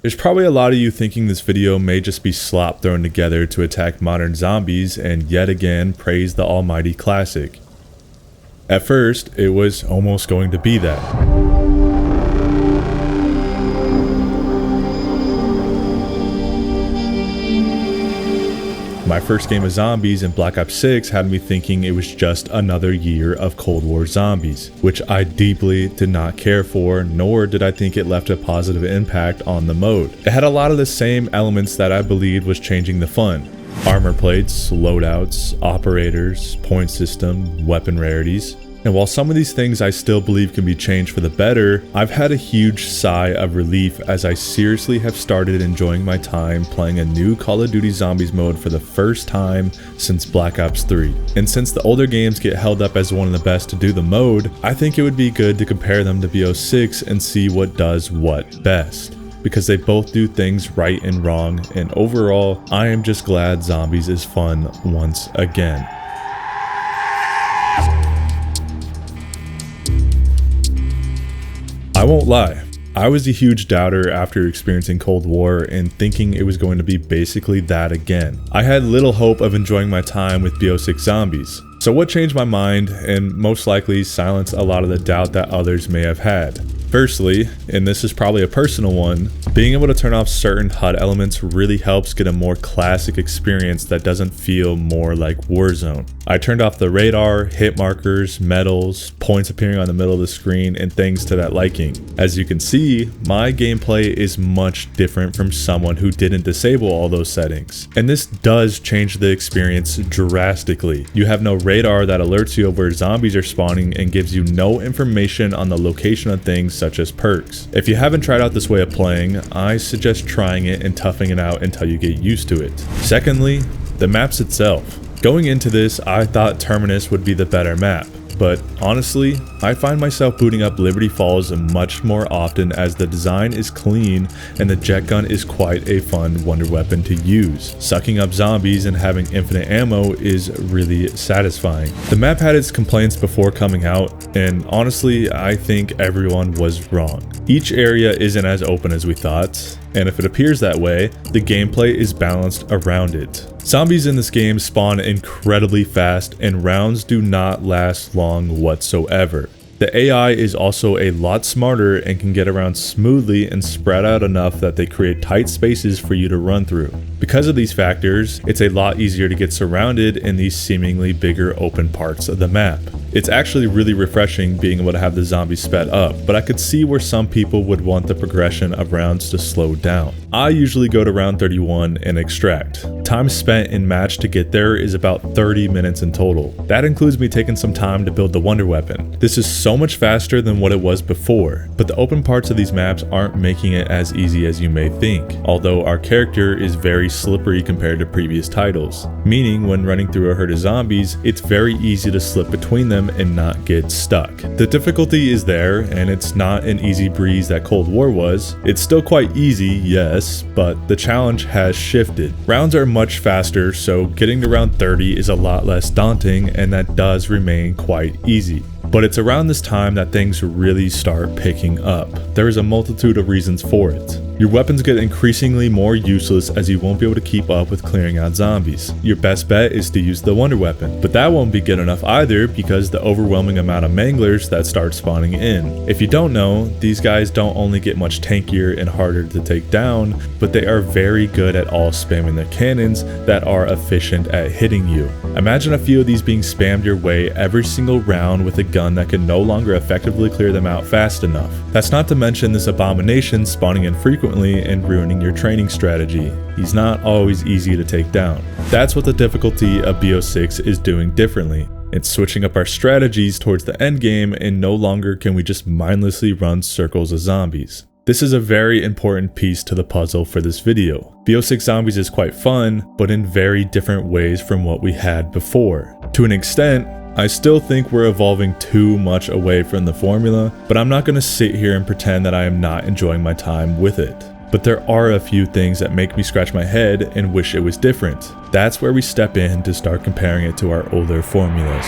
There's probably a lot of you thinking this video may just be slop thrown together to attack modern zombies and yet again praise the almighty classic. At first, it was almost going to be that. My first game of zombies in Black Ops 6 had me thinking it was just another year of Cold War zombies, which I deeply did not care for, nor did I think it left a positive impact on the mode. It had a lot of the same elements that I believed was changing the fun. Armor plates, loadouts, operators, point system, weapon rarities. And while some of these things I still believe can be changed for the better, I've had a huge sigh of relief as I seriously have started enjoying my time playing a new Call of Duty Zombies mode for the first time since Black Ops 3. And since the older games get held up as one of the best to do the mode, I think it would be good to compare them to BO6 and see what does what best. Because they both do things right and wrong, and overall, I am just glad Zombies is fun once again. I won't lie, I was a huge doubter after experiencing Cold War and thinking it was going to be basically that again. I had little hope of enjoying my time with BO6 Zombies. So what changed my mind and most likely silenced a lot of the doubt that others may have had? Firstly, and this is probably a personal one, being able to turn off certain HUD elements really helps get a more classic experience that doesn't feel more like Warzone. I turned off the radar, hit markers, medals, points appearing on the middle of the screen, and things to that liking. As you can see, my gameplay is much different from someone who didn't disable all those settings. And this does change the experience drastically. You have no radar that alerts you of where zombies are spawning and gives you no information on the location of things such as perks. If you haven't tried out this way of playing, I suggest trying it and toughing it out until you get used to it. Secondly, the maps itself. Going into this, I thought Terminus would be the better map. But honestly, I find myself booting up Liberty Falls much more often as the design is clean and the jet gun is quite a fun wonder weapon to use. Sucking up zombies and having infinite ammo is really satisfying. The map had its complaints before coming out, and honestly, I think everyone was wrong. Each area isn't as open as we thought, and if it appears that way, the gameplay is balanced around it. Zombies in this game spawn incredibly fast and rounds do not last long whatsoever. The AI is also a lot smarter and can get around smoothly and spread out enough that they create tight spaces for you to run through. Because of these factors, it's a lot easier to get surrounded in these seemingly bigger open parts of the map. It's actually really refreshing being able to have the zombies sped up, but I could see where some people would want the progression of rounds to slow down. I usually go to round 31 and extract. Time spent in match to get there is about 30 minutes in total. That includes me taking some time to build the wonder weapon. This is so much faster than what it was before, but the open parts of these maps aren't making it as easy as you may think, although our character is very slippery compared to previous titles, meaning when running through a herd of zombies, it's very easy to slip between them and not get stuck. The difficulty is there, and it's not an easy breeze that Cold War was. It's still quite easy, yes, but the challenge has shifted. Rounds are much faster, so getting to round 30 is a lot less daunting, and that does remain quite easy. But it's around this time that things really start picking up. There is a multitude of reasons for it. Your weapons get increasingly more useless as you won't be able to keep up with clearing out zombies. Your best bet is to use the wonder weapon, but that won't be good enough either because the overwhelming amount of manglers that start spawning in. If you don't know, these guys don't only get much tankier and harder to take down, but they are very good at all spamming their cannons that are efficient at hitting you. Imagine a few of these being spammed your way every single round with a gun that can no longer effectively clear them out fast enough. That's not to mention this abomination spawning infrequently and ruining your training strategy. He's not always easy to take down. That's what the difficulty of BO6 is doing differently. It's switching up our strategies towards the end game, and no longer can we just mindlessly run circles of zombies. This is a very important piece to the puzzle for this video. BO6 Zombies is quite fun, but in very different ways from what we had before. To an extent, I still think we're evolving too much away from the formula, but I'm not going to sit here and pretend that I am not enjoying my time with it. But there are a few things that make me scratch my head and wish it was different. That's where we step in to start comparing it to our older formulas.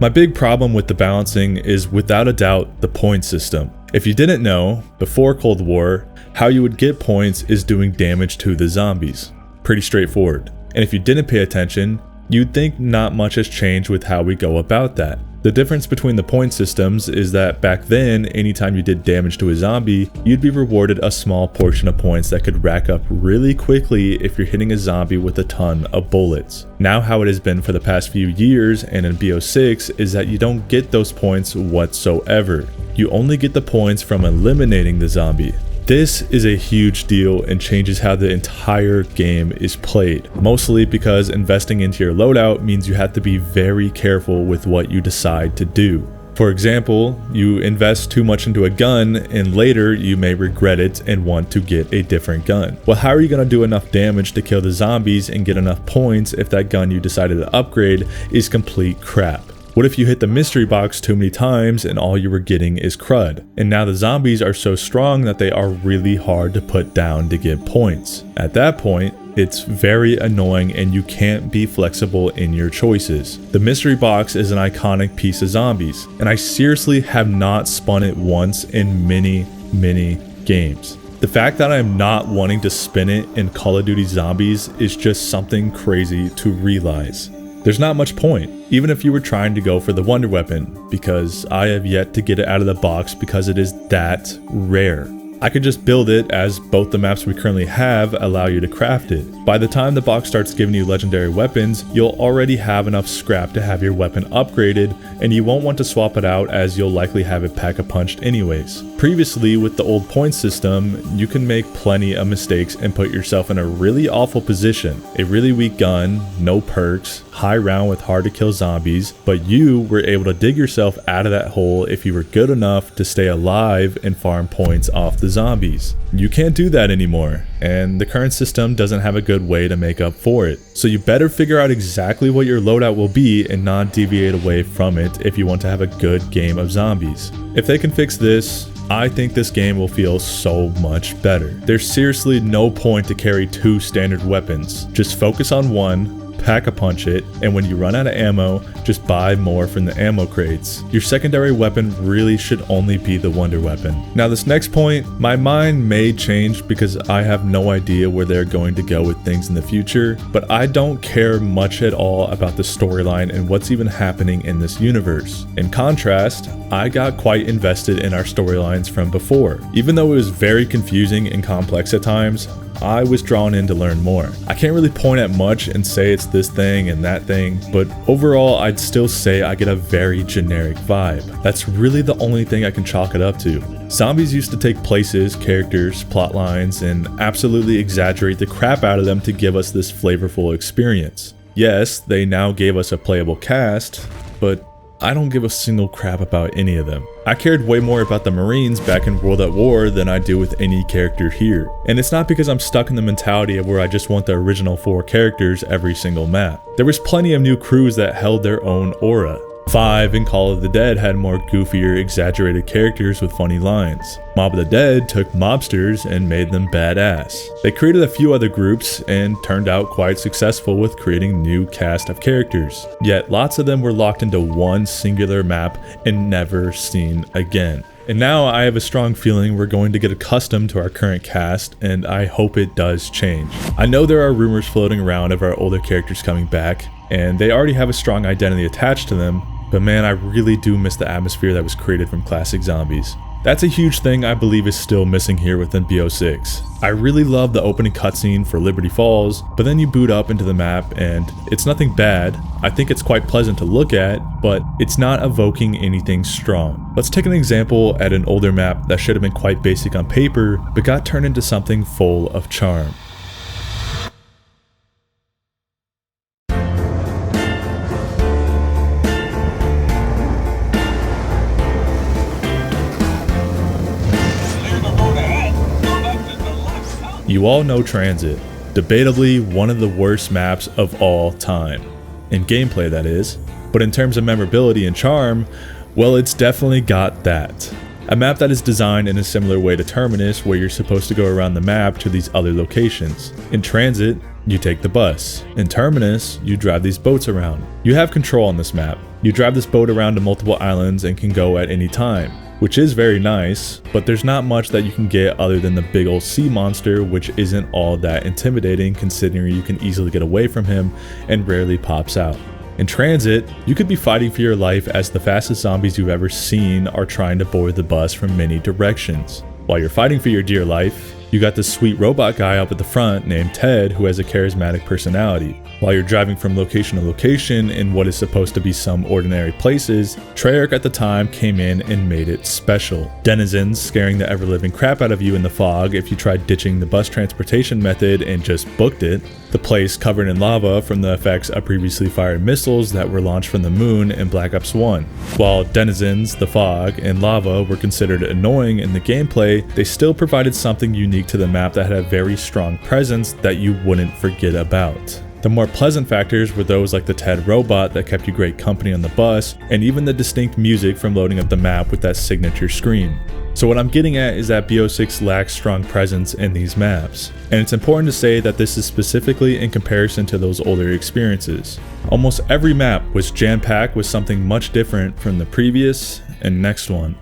My big problem with the balancing is without a doubt the point system. If you didn't know, before Cold War, how you would get points is doing damage to the zombies. Pretty straightforward. And if you didn't pay attention, you'd think not much has changed with how we go about that. The difference between the point systems is that back then, anytime you did damage to a zombie, you'd be rewarded a small portion of points that could rack up really quickly if you're hitting a zombie with a ton of bullets. Now how it has been for the past few years and in BO6 is that you don't get those points whatsoever. You only get the points from eliminating the zombie. This is a huge deal and changes how the entire game is played, mostly because investing into your loadout means you have to be very careful with what you decide to do. For example, you invest too much into a gun and later you may regret it and want to get a different gun. Well, how are you going to do enough damage to kill the zombies and get enough points if that gun you decided to upgrade is complete crap? What if you hit the mystery box too many times and all you were getting is crud? And now the zombies are so strong that they are really hard to put down to get points. At that point, it's very annoying and you can't be flexible in your choices. The mystery box is an iconic piece of zombies, and I seriously have not spun it once in many games. The fact that I'm not wanting to spin it in Call of Duty Zombies is just something crazy to realize. There's not much point, even if you were trying to go for the wonder weapon, because I have yet to get it out of the box because it is that rare. I could just build it as both the maps we currently have allow you to craft it. By the time the box starts giving you legendary weapons, you'll already have enough scrap to have your weapon upgraded, and you won't want to swap it out as you'll likely have it pack-a-punched anyways. Previously, with the old point system, you can make plenty of mistakes and put yourself in a really awful position. A really weak gun, no perks, high round with hard to kill zombies, but you were able to dig yourself out of that hole if you were good enough to stay alive and farm points off the zombies. You can't do that anymore, and the current system doesn't have a good way to make up for it. So you better figure out exactly what your loadout will be and not deviate away from it if you want to have a good game of zombies. If they can fix this, I think this game will feel so much better. There's seriously no point to carry two standard weapons. Just focus on one, pack-a-punch it, and when you run out of ammo, just buy more from the ammo crates. Your secondary weapon really should only be the wonder weapon. Now this next point, my mind may change because I have no idea where they're going to go with things in the future, but I don't care much at all about the storyline and what's even happening in this universe. In contrast, I got quite invested in our storylines from before. Even though it was very confusing and complex at times, I was drawn in to learn more. I can't really point at much and say it's this thing and that thing, but overall I'd still say I get a very generic vibe. That's really the only thing I can chalk it up to. Zombies used to take places, characters, plot lines, and absolutely exaggerate the crap out of them to give us this flavorful experience. Yes, they now gave us a playable cast, but I don't give a single crap about any of them. I cared way more about the Marines back in World at War than I do with any character here. And it's not because I'm stuck in the mentality of where I just want the original 4 characters every single map. There was plenty of new crews that held their own aura. 5 and Call of the Dead had more goofier, exaggerated characters with funny lines. Mob of the Dead took mobsters and made them badass. They created a few other groups and turned out quite successful with creating new cast of characters. Yet lots of them were locked into one singular map and never seen again. And now I have a strong feeling we're going to get accustomed to our current cast, and I hope it does change. I know there are rumors floating around of our older characters coming back, and they already have a strong identity attached to them, but man, I really do miss the atmosphere that was created from classic zombies. That's a huge thing I believe is still missing here within BO6. I really love the opening cutscene for Liberty Falls, but then you boot up into the map and it's nothing bad. I think it's quite pleasant to look at, but it's not evoking anything strong. Let's take an example at an older map that should have been quite basic on paper, but got turned into something full of charm. You all know Transit, debatably one of the worst maps of all time. In gameplay, that is. But in terms of memorability and charm, well, it's definitely got that. A map that is designed in a similar way to Terminus, where you're supposed to go around the map to these other locations. In Transit, you take the bus. In Terminus, you drive these boats around. You have control on this map. You drive this boat around to multiple islands and can go at any time, which is very nice, but there's not much that you can get other than the big old sea monster, which isn't all that intimidating considering you can easily get away from him and rarely pops out. In Transit, you could be fighting for your life as the fastest zombies you've ever seen are trying to board the bus from many directions. While you're fighting for your dear life, you got this sweet robot guy up at the front named Ted who has a charismatic personality. While you're driving from location to location in what is supposed to be some ordinary places, Treyarch at the time came in and made it special. Denizens scaring the ever-living crap out of you in the fog if you tried ditching the bus transportation method and just booked it. The place covered in lava from the effects of previously fired missiles that were launched from the moon in Black Ops 1. While denizens, the fog, and lava were considered annoying in the gameplay, they still provided something unique to the map that had a very strong presence that you wouldn't forget about. The more pleasant factors were those like the Ted robot that kept you great company on the bus, and even the distinct music from loading up the map with that signature scream. So what I'm getting at is that BO6 lacks strong presence in these maps, and it's important to say that this is specifically in comparison to those older experiences. Almost every map was jam-packed with something much different from the previous and next one.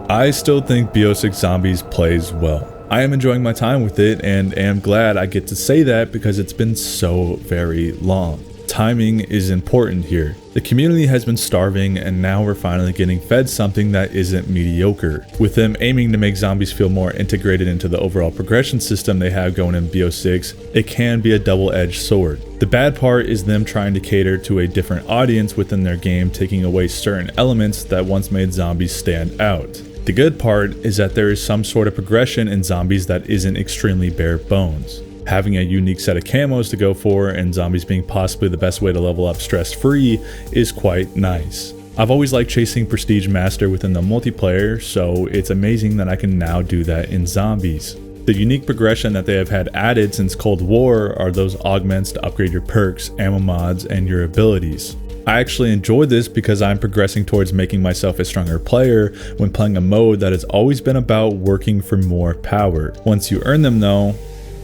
I still think BO6 Zombies plays well. I am enjoying my time with it and am glad I get to say that because it's been so very long. Timing is important here. The community has been starving and now we're finally getting fed something that isn't mediocre. With them aiming to make zombies feel more integrated into the overall progression system they have going in BO6, it can be a double-edged sword. The bad part is them trying to cater to a different audience within their game, taking away certain elements that once made zombies stand out. The good part is that there is some sort of progression in zombies that isn't extremely bare bones. Having a unique set of camos to go for and zombies being possibly the best way to level up stress-free is quite nice. I've always liked chasing Prestige Master within the multiplayer, so it's amazing that I can now do that in zombies. The unique progression that they have had added since Cold War are those augments to upgrade your perks, ammo mods, and your abilities. I actually enjoy this because I'm progressing towards making myself a stronger player when playing a mode that has always been about working for more power. Once you earn them though,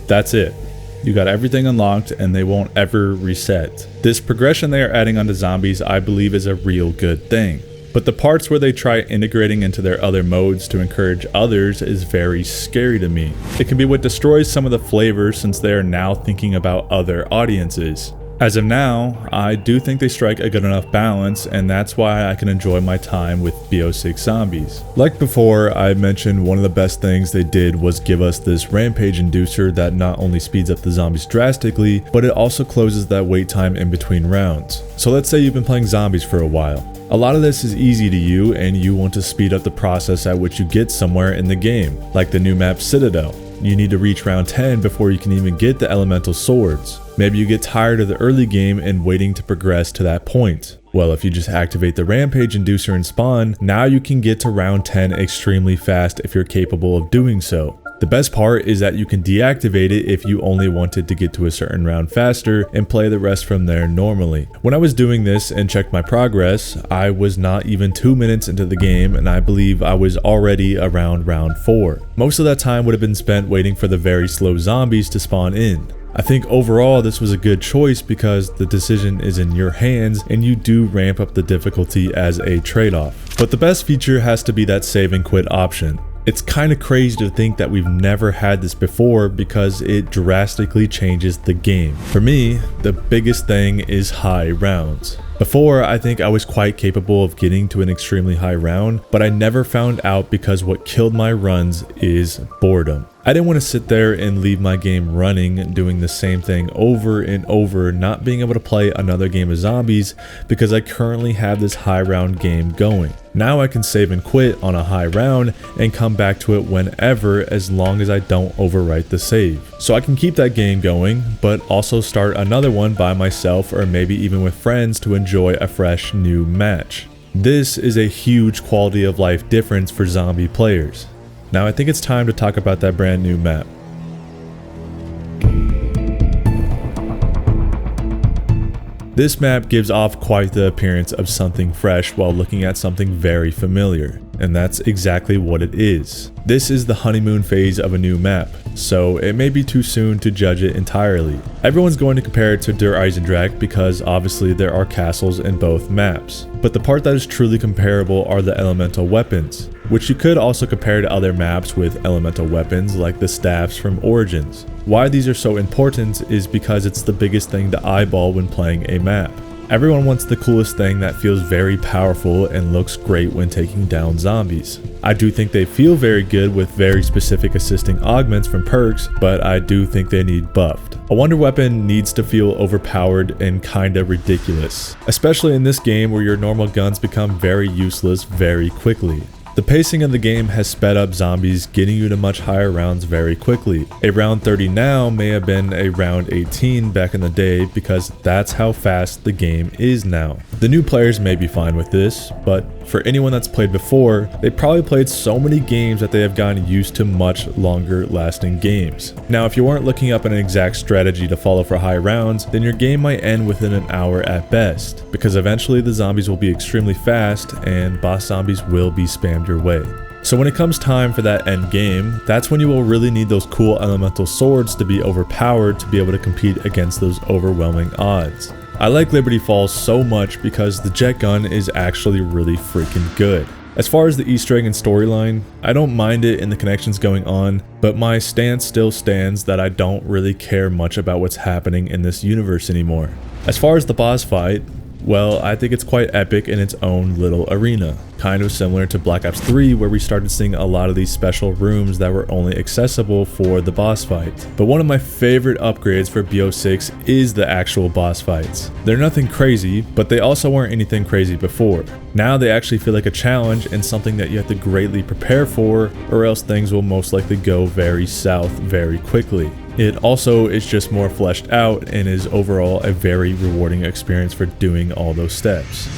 that's it. You got everything unlocked and they won't ever reset. This progression they are adding onto zombies I believe is a real good thing. But the parts where they try integrating into their other modes to encourage others is very scary to me. It can be what destroys some of the flavor since they are now thinking about other audiences. As of now, I do think they strike a good enough balance, and that's why I can enjoy my time with BO6 Zombies. Like before, I mentioned one of the best things they did was give us this rampage inducer that not only speeds up the zombies drastically, but it also closes that wait time in between rounds. So let's say you've been playing zombies for a while. A lot of this is easy to you and you want to speed up the process at which you get somewhere in the game, like the new map Citadel. You need to reach round 10 before you can even get the elemental swords. Maybe you get tired of the early game and waiting to progress to that point. Well, if you just activate the rampage inducer and spawn, now you can get to round 10 extremely fast if you're capable of doing so. The best part is that you can deactivate it if you only wanted to get to a certain round faster and play the rest from there normally. When I was doing this and checked my progress, I was not even 2 minutes into the game and I believe I was already around round 4. Most of that time would have been spent waiting for the very slow zombies to spawn in. I think overall this was a good choice because the decision is in your hands and you do ramp up the difficulty as a trade-off. But the best feature has to be that save and quit option. It's kind of crazy to think that we've never had this before because it drastically changes the game. For me, the biggest thing is high rounds. Before, I think I was quite capable of getting to an extremely high round, but I never found out because what killed my runs is boredom. I didn't want to sit there and leave my game running, doing the same thing over and over, not being able to play another game of zombies because I currently have this high round game going. Now I can save and quit on a high round and come back to it whenever as long as I don't overwrite the save. So I can keep that game going, but also start another one by myself or maybe even with friends to enjoy a fresh new match. This is a huge quality of life difference for zombie players. Now I think it's time to talk about that brand new map. This map gives off quite the appearance of something fresh while looking at something very familiar, and that's exactly what it is. This is the honeymoon phase of a new map, so it may be too soon to judge it entirely. Everyone's going to compare it to Der Eisendrache because obviously there are castles in both maps. But the part that is truly comparable are the elemental weapons, which you could also compare to other maps with elemental weapons like the staffs from Origins. Why these are so important is because it's the biggest thing to eyeball when playing a map. Everyone wants the coolest thing that feels very powerful and looks great when taking down zombies. I do think they feel very good with very specific assisting augments from perks, but I do think they need buffed. A wonder weapon needs to feel overpowered and kinda ridiculous, especially in this game where your normal guns become very useless very quickly. The pacing of the game has sped up zombies, getting you to much higher rounds very quickly. A round 30 now may have been a round 18 back in the day because that's how fast the game is now. The new players may be fine with this, but for anyone that's played before, they probably played so many games that they have gotten used to much longer lasting games. Now, if you weren't looking up an exact strategy to follow for high rounds, then your game might end within an hour at best, because eventually the zombies will be extremely fast and boss zombies will be spammed your way. So when it comes time for that end game, that's when you will really need those cool elemental swords to be overpowered to be able to compete against those overwhelming odds. I like Liberty Falls so much because the jet gun is actually really freaking good. As far as the Easter egg and storyline, I don't mind it and the connections going on, but my stance still stands that I don't really care much about what's happening in this universe anymore. As far as the boss fight, well, I think it's quite epic in its own little arena. Kind of similar to Black Ops 3 where we started seeing a lot of these special rooms that were only accessible for the boss fight. But one of my favorite upgrades for BO6 is the actual boss fights. They're nothing crazy, but they also weren't anything crazy before. Now they actually feel like a challenge and something that you have to greatly prepare for, or else things will most likely go very south very quickly. It also is just more fleshed out and is overall a very rewarding experience for doing all those steps.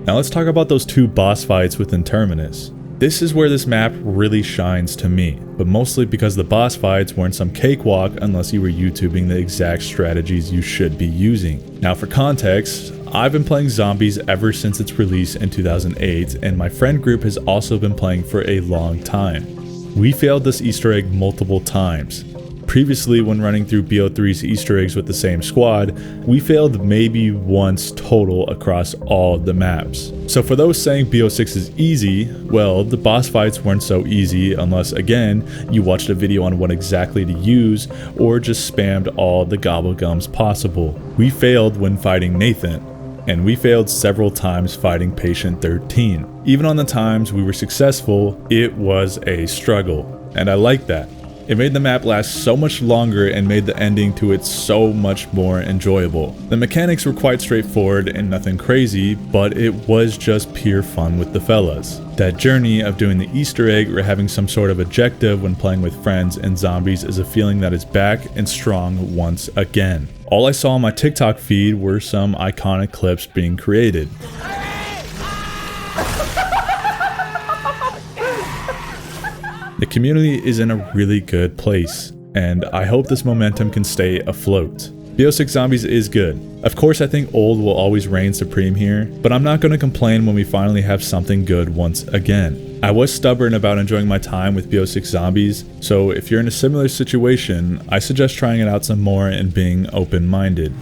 Now let's talk about those two boss fights within Terminus. This is where this map really shines to me, but mostly because the boss fights weren't some cakewalk unless you were YouTubing the exact strategies you should be using. Now for context, I've been playing zombies ever since its release in 2008, and my friend group has also been playing for a long time. We failed this Easter egg multiple times. Previously, when running through BO3's Easter eggs with the same squad, we failed maybe once total across all the maps. So for those saying BO6 is easy, well, the boss fights weren't so easy unless, again, you watched a video on what exactly to use or just spammed all the gobblegums possible. We failed when fighting Nathan, and we failed several times fighting Patient 13. Even on the times we were successful, it was a struggle, and I like that. It made the map last so much longer and made the ending to it so much more enjoyable. The mechanics were quite straightforward and nothing crazy, but it was just pure fun with the fellas. That journey of doing the Easter egg or having some sort of objective when playing with friends and zombies is a feeling that is back and strong once again. All I saw on my TikTok feed were some iconic clips being created. The community is in a really good place, and I hope this momentum can stay afloat. BO6 Zombies is good. Of course, I think old will always reign supreme here, but I'm not going to complain when we finally have something good once again. I was stubborn about enjoying my time with BO6 Zombies, so if you're in a similar situation, I suggest trying it out some more and being open-minded.